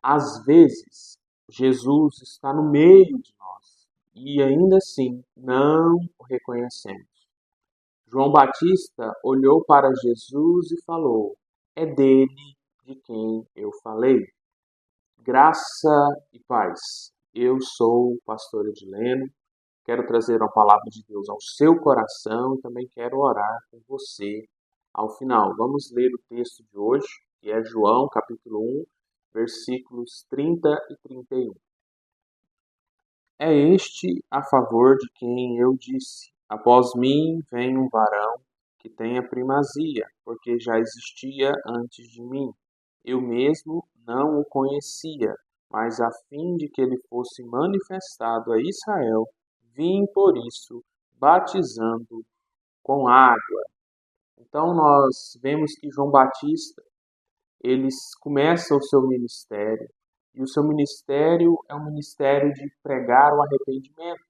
Às vezes, Jesus está no meio de nós e ainda assim não o reconhecemos. João Batista olhou para Jesus e falou: É dele de quem eu falei. Graça e paz. Eu sou o pastor Edileno. Quero trazer uma palavra de Deus ao seu coração e também quero orar com você ao final. Vamos ler o texto de hoje, que é João, capítulo 1, versículos 30 e 31. É este a favor de quem eu disse: Após mim vem um varão que tem a primazia, porque já existia antes de mim. Eu mesmo não o conhecia, mas a fim de que ele fosse manifestado a Israel, vim por isso batizando com água. Então nós vemos que João Batista, ele começa o seu ministério, e o seu ministério é um ministério de pregar o arrependimento.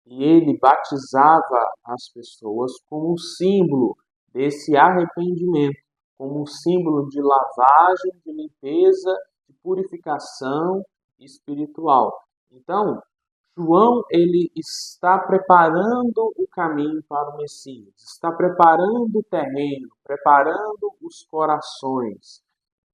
E ele batizava as pessoas como um símbolo desse arrependimento, como um símbolo de lavagem, de limpeza, de purificação espiritual. Então, João, ele está preparando o caminho para o Messias, está preparando o terreno, preparando os corações.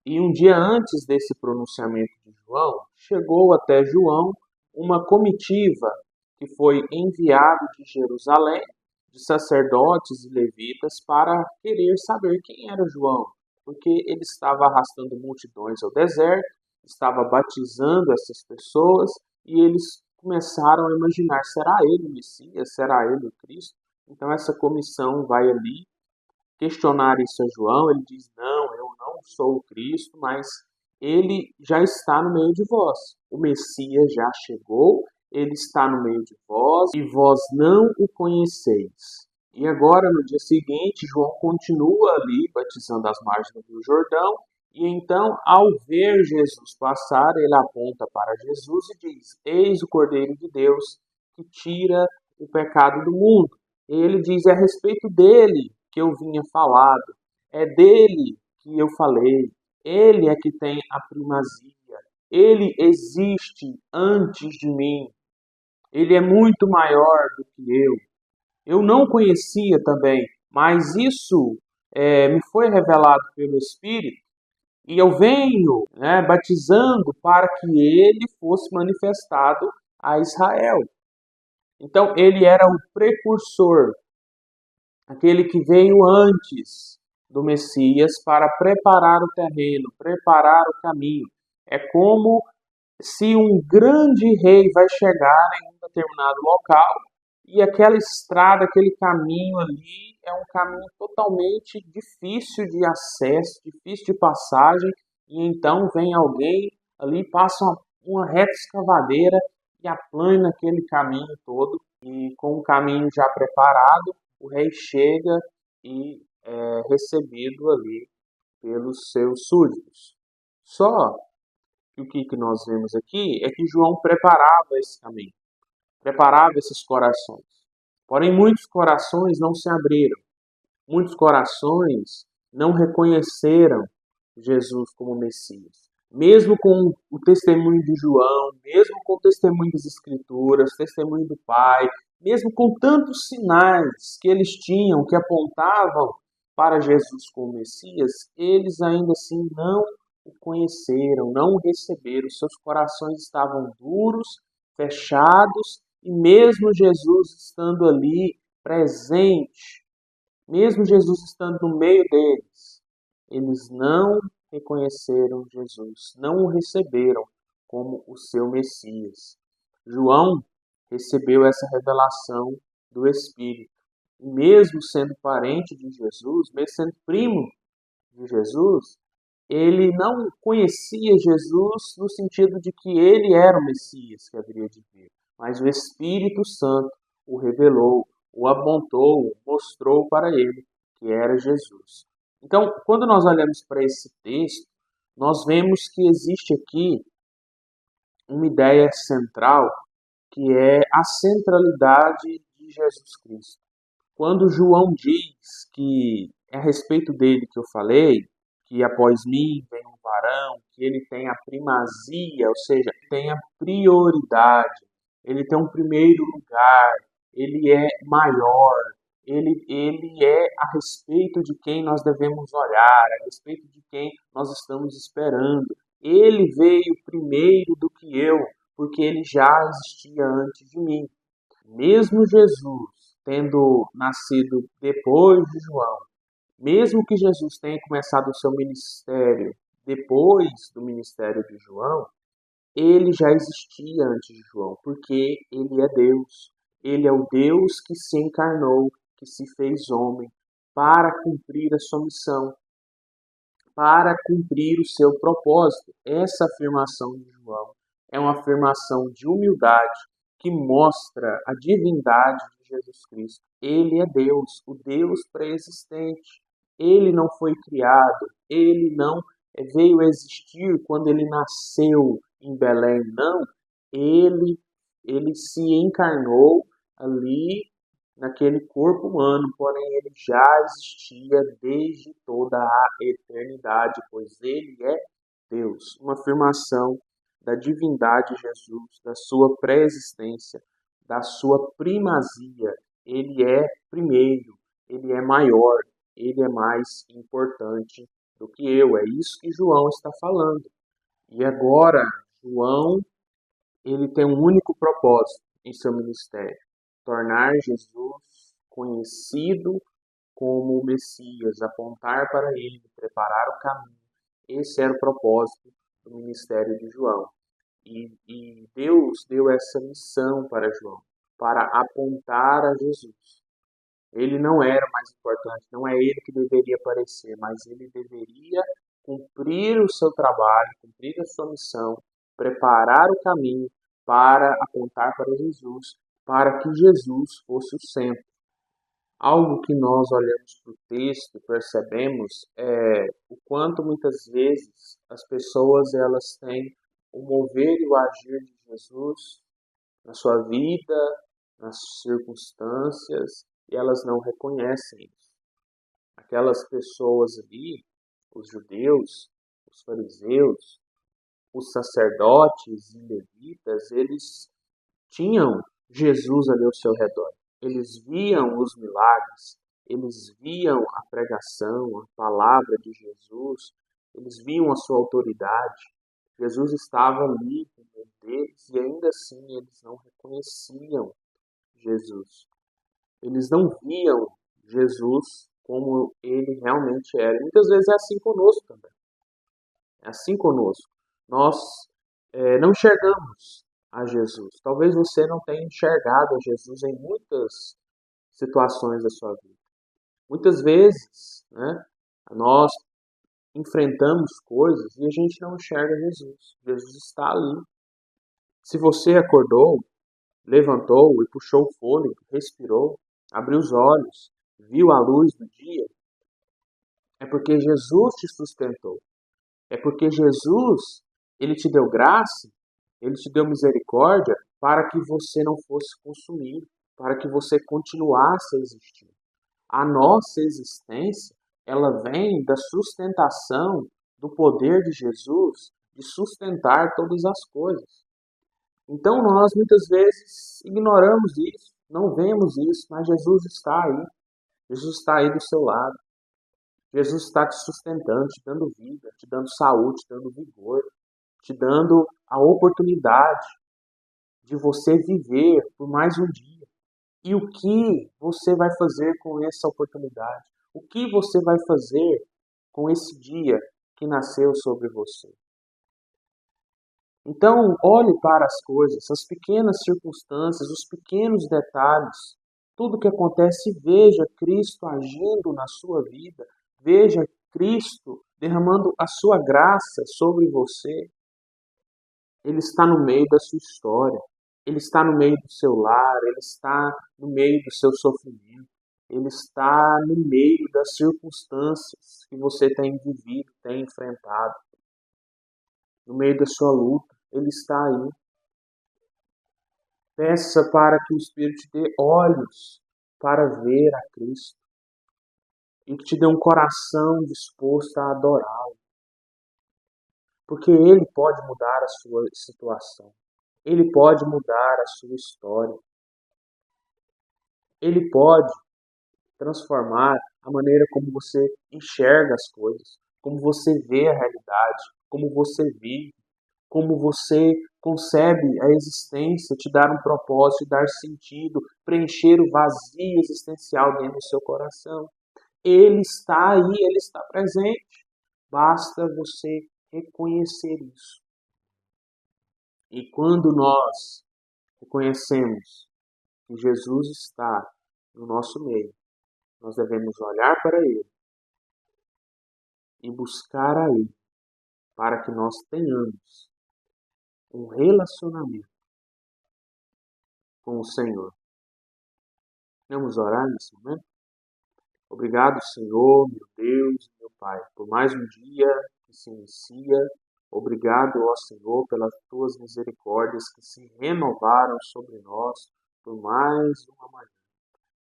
E um dia antes desse pronunciamento de João, chegou até João uma comitiva que foi enviada de Jerusalém, de sacerdotes e levitas, para querer saber quem era João, porque ele estava arrastando multidões ao deserto, estava batizando essas pessoas, e eles começaram a imaginar: será ele o Messias? Será ele o Cristo? Então essa comissão vai ali questionar isso a João. Ele diz: não, eu não sou o Cristo, mas ele já está no meio de vós. O Messias já chegou, ele está no meio de vós e vós não o conheceis. E agora, no dia seguinte, João continua ali batizando as margens do Rio Jordão. E então, ao ver Jesus passar, ele aponta para Jesus e diz: Eis o Cordeiro de Deus que tira o pecado do mundo. E ele diz: é a respeito dele que eu vinha falado, é dele que eu falei, ele é que tem a primazia, ele existe antes de mim, ele é muito maior do que eu. Eu não conhecia também, mas isso me foi revelado pelo Espírito, e eu venho batizando para que ele fosse manifestado a Israel. Então ele era o precursor, aquele que veio antes do Messias para preparar o terreno, preparar o caminho. É como se um grande rei vai chegar em um determinado local e aquela estrada, aquele caminho ali é um caminho totalmente difícil de acesso, difícil de passagem, e então vem alguém ali, passa uma reta escavadeira e aplana aquele caminho todo, e com o caminho já preparado, o rei chega e é recebido ali pelos seus súditos. Só que o que nós vemos aqui é que João preparava esse caminho, preparava esses corações. Porém, muitos corações não se abriram, muitos corações não reconheceram Jesus como Messias. Mesmo com o testemunho de João, mesmo com o testemunho das Escrituras, testemunho do Pai, mesmo com tantos sinais que eles tinham, que apontavam para Jesus como Messias, eles ainda assim não o conheceram, não o receberam. Seus corações estavam duros, fechados, e mesmo Jesus estando ali presente, mesmo Jesus estando no meio deles, eles não reconheceram Jesus, não o receberam como o seu Messias. João recebeu essa revelação do Espírito. E mesmo sendo parente de Jesus, mesmo sendo primo de Jesus, ele não conhecia Jesus no sentido de que ele era o Messias que haveria de vir. Mas o Espírito Santo o revelou, o apontou, o mostrou para ele que era Jesus. Então, quando nós olhamos para esse texto, nós vemos que existe aqui uma ideia central, que é a centralidade de Jesus Cristo. Quando João diz que é a respeito dele que eu falei, que após mim vem um varão, que ele tem a primazia, ou seja, tem a prioridade, ele tem um primeiro lugar, ele é maior, ele é a respeito de quem nós devemos olhar, a respeito de quem nós estamos esperando. Ele veio primeiro do que eu, porque ele já existia antes de mim. Mesmo Jesus tendo nascido depois de João, mesmo que Jesus tenha começado o seu ministério depois do ministério de João, ele já existia antes de João, porque ele é Deus. Ele é o Deus que se encarnou, que se fez homem, para cumprir a sua missão, para cumprir o seu propósito. Essa afirmação de João é uma afirmação de humildade que mostra a divindade de Jesus Cristo. Ele é Deus, o Deus pré-existente. Ele não foi criado, ele não veio existir quando ele nasceu em Belém, não. Ele, ele se encarnou ali naquele corpo humano, porém ele já existia desde toda a eternidade, pois ele é Deus. Uma afirmação da divindade de Jesus, da sua pré-existência, da sua primazia. Ele é primeiro, ele é maior, ele é mais importante do que eu. É isso que João está falando. E agora, João, ele tem um único propósito em seu ministério: tornar Jesus conhecido como o Messias, apontar para ele, preparar o caminho. Esse era o propósito do ministério de João. E Deus deu essa missão para João, para apontar a Jesus. Ele não era mais importante, não é ele que deveria aparecer, mas ele deveria cumprir o seu trabalho, cumprir a sua missão, preparar o caminho para apontar para Jesus, para que Jesus fosse o centro. Algo que nós olhamos para o texto e percebemos é o quanto muitas vezes as pessoas elas têm o mover e o agir de Jesus na sua vida, nas circunstâncias, e elas não reconhecem isso. Aquelas pessoas ali, os judeus, os fariseus, os sacerdotes e levitas, eles tinham Jesus ali ao seu redor. Eles viam os milagres, eles viam a pregação, a palavra de Jesus, eles viam a sua autoridade. Jesus estava ali no meio deles e ainda assim eles não reconheciam Jesus. Eles não viam Jesus como ele realmente era. E muitas vezes é assim conosco também. É assim conosco. Nós não enxergamos a Jesus. Talvez você não tenha enxergado a Jesus em muitas situações da sua vida. Muitas vezes, né, nós enfrentamos coisas e a gente não enxerga Jesus. Jesus está ali. Se você acordou, levantou e puxou o fôlego, respirou, abriu os olhos, viu a luz do dia, é porque Jesus te sustentou. É porque Jesus, ele te deu graça, ele te deu misericórdia para que você não fosse consumido, para que você continuasse a existir. A nossa existência, ela vem da sustentação do poder de Jesus de sustentar todas as coisas. Então nós muitas vezes ignoramos isso, não vemos isso, mas Jesus está aí. Jesus está aí do seu lado. Jesus está te sustentando, te dando vida, te dando saúde, te dando vigor, te dando a oportunidade de você viver por mais um dia. E o que você vai fazer com essa oportunidade? O que você vai fazer com esse dia que nasceu sobre você? Então, olhe para as coisas, as pequenas circunstâncias, os pequenos detalhes, tudo que acontece, e veja Cristo agindo na sua vida, veja Cristo derramando a sua graça sobre você. Ele está no meio da sua história, ele está no meio do seu lar, ele está no meio do seu sofrimento, ele está no meio das circunstâncias que você tem vivido, tem enfrentado, no meio da sua luta, ele está aí. Peça para que o Espírito te dê olhos para ver a Cristo. e que te dê um coração disposto a adorá-lo. Porque Ele pode mudar a sua situação. Ele pode mudar a sua história. Ele pode transformar a maneira como você enxerga as coisas, como você vê a realidade, como você vive, como você concebe a existência, te dar um propósito, dar sentido, preencher o vazio existencial dentro do seu coração. Ele está aí, ele está presente. Basta você reconhecer isso. E quando nós reconhecemos que Jesus está no nosso meio, nós devemos olhar para Ele e buscar a Ele para que nós tenhamos um relacionamento com o Senhor. Vamos orar nesse momento? Obrigado, Senhor, meu Deus, meu Pai, por mais um dia que se inicia. Obrigado, ó Senhor, pelas tuas misericórdias que se renovaram sobre nós por mais uma manhã.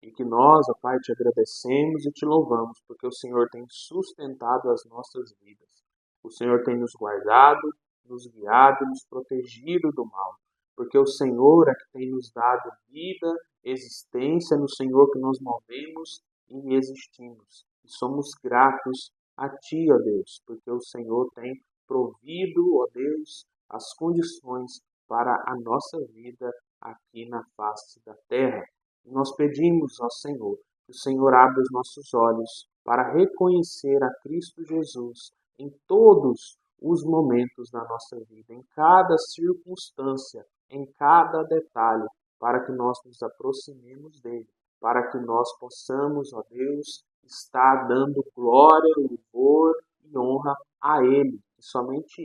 E que nós, ó Pai, te agradecemos e te louvamos, porque o Senhor tem sustentado as nossas vidas. O Senhor tem nos guardado, nos guiado, nos protegido do mal. Porque o Senhor é que tem nos dado vida, existência, no Senhor que nós movemos e existimos. E somos gratos a Ti, ó Deus, porque o Senhor tem provido, ó Deus, as condições para a nossa vida aqui na face da terra. Nós pedimos ao Senhor que o Senhor abra os nossos olhos para reconhecer a Cristo Jesus em todos os momentos da nossa vida, em cada circunstância, em cada detalhe, para que nós nos aproximemos dele, para que nós possamos, ó Deus, estar dando glória, louvor e honra a ele, e somente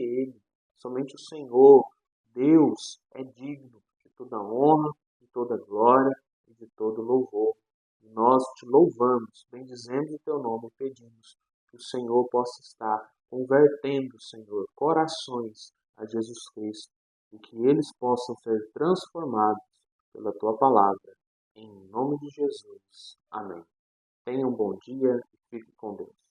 o Senhor, Deus, é digno de toda honra, de toda glória e de todo louvor. E nós te louvamos, bendizemos o teu nome e pedimos que o Senhor possa estar convertendo, Senhor, corações a Jesus Cristo e que eles possam ser transformados pela tua palavra. Em nome de Jesus. Amém. Tenha um bom dia e fique com Deus.